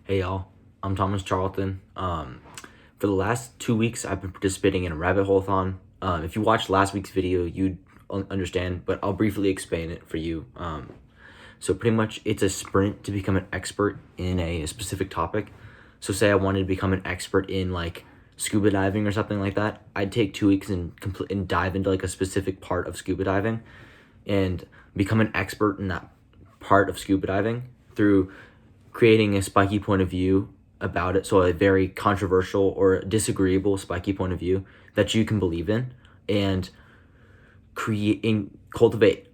Hey y'all, I'm Thomas Charlton. For the last 2 weeks, I've been participating in a rabbit hole-thon. If you watched last week's video, you'd understand, but I'll briefly explain it for you. So pretty much, it's a sprint to become an expert in a specific topic. So say I wanted to become an expert in like scuba diving or something like that. I'd take 2 weeks and dive into like a specific part of scuba diving, and become an expert in that part of scuba diving through creating a spiky point of view about it. So a very controversial or disagreeable spiky point of view that you can believe in, and cultivate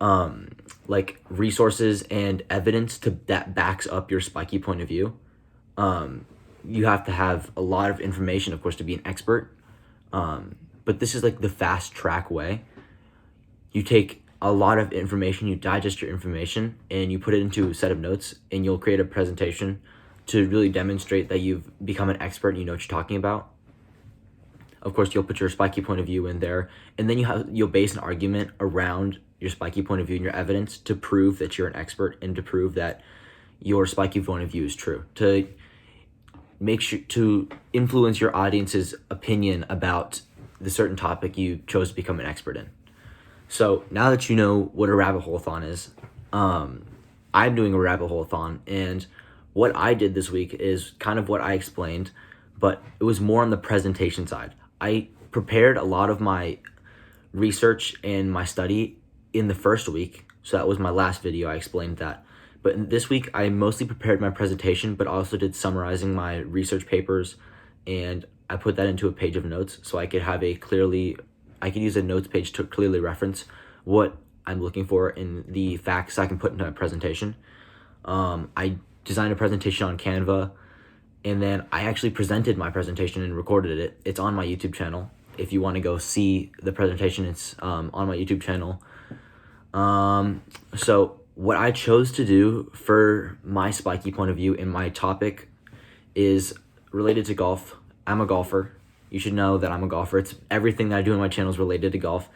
like resources and evidence to that backs up your spiky point of view. You have to have a lot of information, of course, to be an expert. But this is like the fast track way. You take a lot of information, you digest your information, and you put it into a set of notes, and you'll create a presentation to really demonstrate that you've become an expert and you know what you're talking about. Of course, you'll put your spiky point of view in there, and then you'll base an argument around your spiky point of view and your evidence to prove that you're an expert and to prove that your spiky point of view is true. To make sure to influence your audience's opinion about the certain topic you chose to become an expert in. So now that you know what a rabbit hole-thon is, I'm doing a rabbit hole-thon, and what I did this week is kind of what I explained, but it was more on the presentation side. I prepared a lot of my research and my study in the first week, so that was my last video, I explained that. But in this week, I mostly prepared my presentation, but also did summarizing my research papers, and I put that into a page of notes so I could use a notes page to clearly reference what I'm looking for in the facts I can put into my presentation. I designed a presentation on Canva, and then I actually presented my presentation and recorded it. It's on my YouTube channel. If you want to go see the presentation, it's on my YouTube channel. So what I chose to do for my spiky point of view in my topic is related to golf. I'm a golfer. You should know that I'm a golfer. It's everything that I do on my channel is related to golf.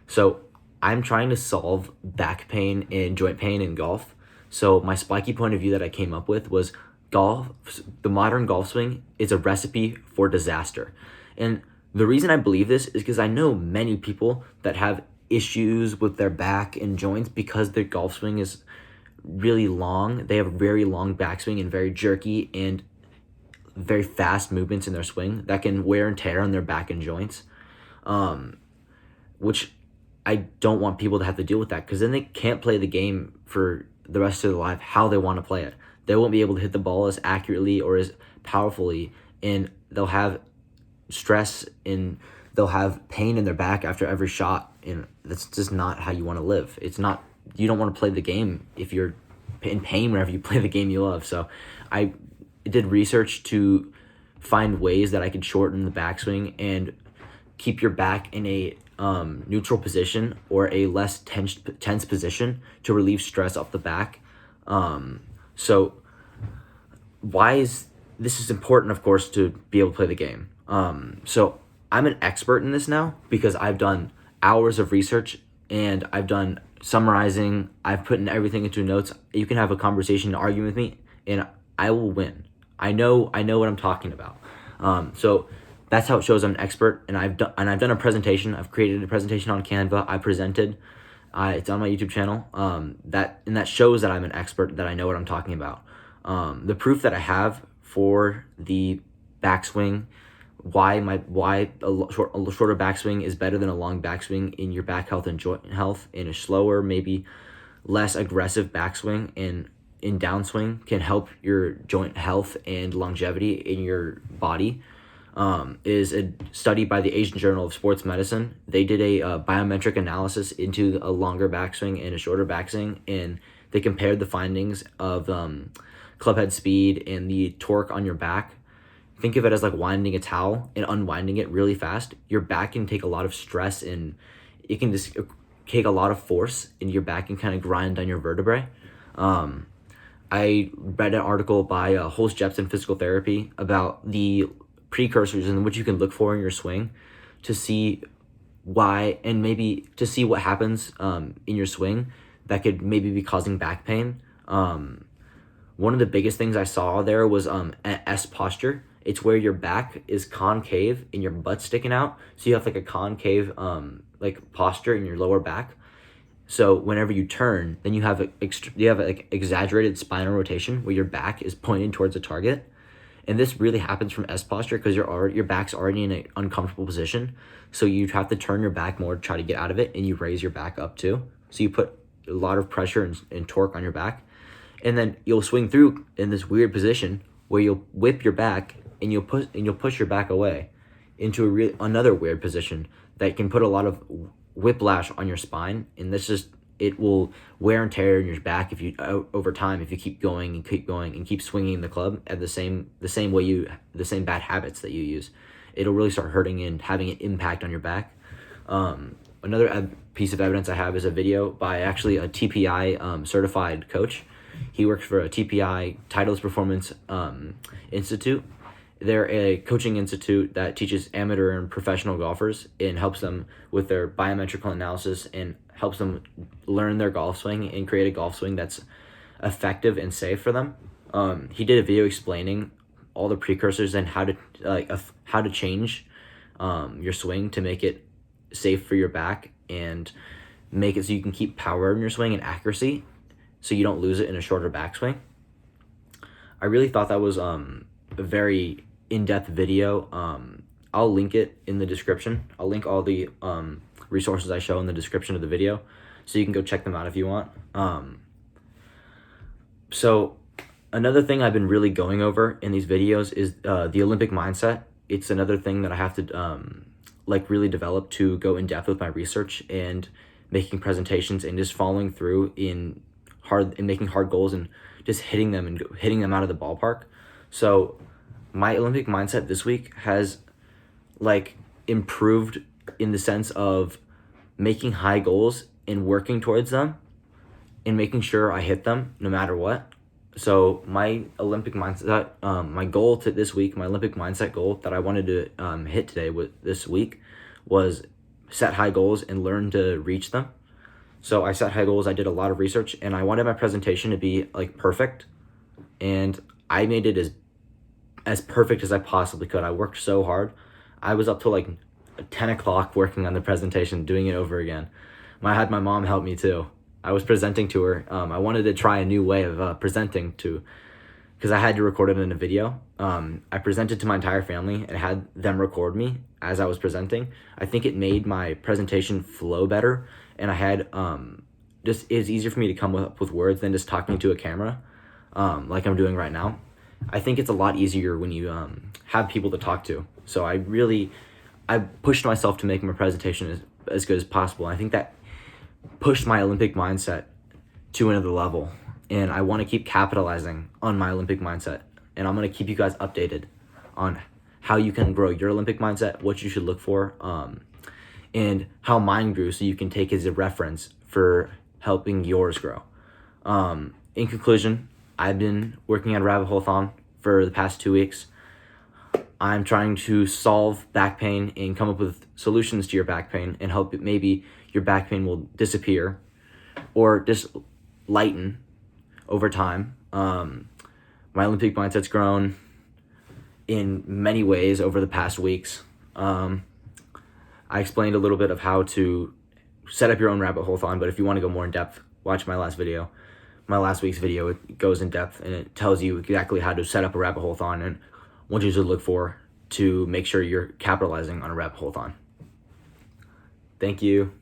So I'm trying to solve back pain and joint pain in golf. So my spiky point of view that I came up with was golf. The modern golf swing is a recipe for disaster. And the reason I believe this is because I know many people that have issues with their back and joints because their golf swing is really long. They have a very long backswing and very jerky and very fast movements in their swing that can wear and tear on their back and joints, which I don't want people to have to deal with that, because then they can't play the game for the rest of their life how they want to play it. They won't be able to hit the ball as accurately or as powerfully, and they'll have stress and they'll have pain in their back after every shot, and that's just not how you want to live. You don't want to play the game if you're in pain whenever you play the game you love. So I did research to find ways that I could shorten the backswing and keep your back in a neutral position or a less tense position to relieve stress off the back. So why is this is important, of course, to be able to play the game. So I'm an expert in this now because I've done hours of research and I've done summarizing. I've put in everything into notes. You can have a conversation, argue with me, and I will win. I know what I'm talking about. So that's how it shows I'm an expert, and I've done a presentation. I've created a presentation on Canva. I presented. It's on my YouTube channel. That shows that I'm an expert, that I know what I'm talking about. The proof that I have for the backswing, why a shorter backswing is better than a long backswing in your back health and joint health, and a slower, maybe less aggressive backswing and in downswing can help your joint health and longevity in your body, is a study by the Asian Journal of Sports Medicine. They did a biometric analysis into a longer backswing and a shorter backswing, and they compared the findings of clubhead speed and the torque on your back. Think of it as like winding a towel and unwinding it really fast. Your back can take a lot of stress, and it can just take a lot of force, and your back can kind of grind on your vertebrae. I read an article by Hulst, Jepsen Physical Therapy about the precursors in which you can look for in your swing to see why, and maybe to see what happens in your swing that could maybe be causing back pain. one of the biggest things I saw there was an S posture. It's where your back is concave and your butt sticking out. So you have like a concave like posture in your lower back. So whenever you turn, then you have like exaggerated spinal rotation where your back is pointed towards a target. And this really happens from S posture because your back's already in an uncomfortable position. So you have to turn your back more to try to get out of it, and you raise your back up too. So you put a lot of pressure and torque on your back. And then you'll swing through in this weird position where you'll whip your back and you'll push your back away into another weird position that can put a lot of whiplash on your spine, and it will wear and tear in your back if you over time if you keep going and keep swinging the club at the same bad habits that you use. It'll really start hurting and having an impact on your back. Another piece of evidence I have is a video by actually a TPI certified coach. He works for a TPI, Titleist Performance Institute. They're a coaching institute that teaches amateur and professional golfers and helps them with their biometrical analysis and helps them learn their golf swing and create a golf swing that's effective and safe for them. He did a video explaining all the precursors and how to change your swing to make it safe for your back and make it so you can keep power in your swing and accuracy so you don't lose it in a shorter backswing. I really thought that was a very in-depth video. I'll link it in the description. I'll link all the resources I show in the description of the video, so you can go check them out if you want. So another thing I've been really going over in these videos is the Olympic mindset. It's another thing that I have to really develop to go in depth with my research and making presentations and just following through in making hard goals and just hitting them out of the ballpark. So my Olympic mindset this week has improved in the sense of making high goals and working towards them and making sure I hit them no matter what. So my Olympic mindset, my Olympic mindset goal that I wanted to hit this week was set high goals and learn to reach them. So I set high goals. I did a lot of research, and I wanted my presentation to be perfect, and I made it as perfect as I possibly could. I worked so hard. I was up till 10 o'clock working on the presentation, doing it over again. I had my mom help me too. I was presenting to her. I wanted to try a new way of presenting because I had to record it in a video. I presented to my entire family and had them record me as I was presenting. I think it made my presentation flow better, and I had it's easier for me to come up with words than just talking to a camera like I'm doing right now. I think it's a lot easier when you have people to talk to. So I pushed myself to make my presentation as good as possible. And I think that pushed my Olympic mindset to another level. And I want to keep capitalizing on my Olympic mindset. And I'm going to keep you guys updated on how you can grow your Olympic mindset, what you should look for, and how mine grew so you can take as a reference for helping yours grow. In conclusion, I've been working at Rabbit Hole Thon for the past 2 weeks. I'm trying to solve back pain and come up with solutions to your back pain and help maybe your back pain will disappear or just lighten over time. My Olympic mindset's grown in many ways over the past weeks. I explained a little bit of how to set up your own Rabbit Hole Thon, but if you want to go more in depth, watch my last week's video. It goes in depth and it tells you exactly how to set up a Rabbit Hole Thon and what you should look for to make sure you're capitalizing on a Rabbit Hole Thon. Thank you.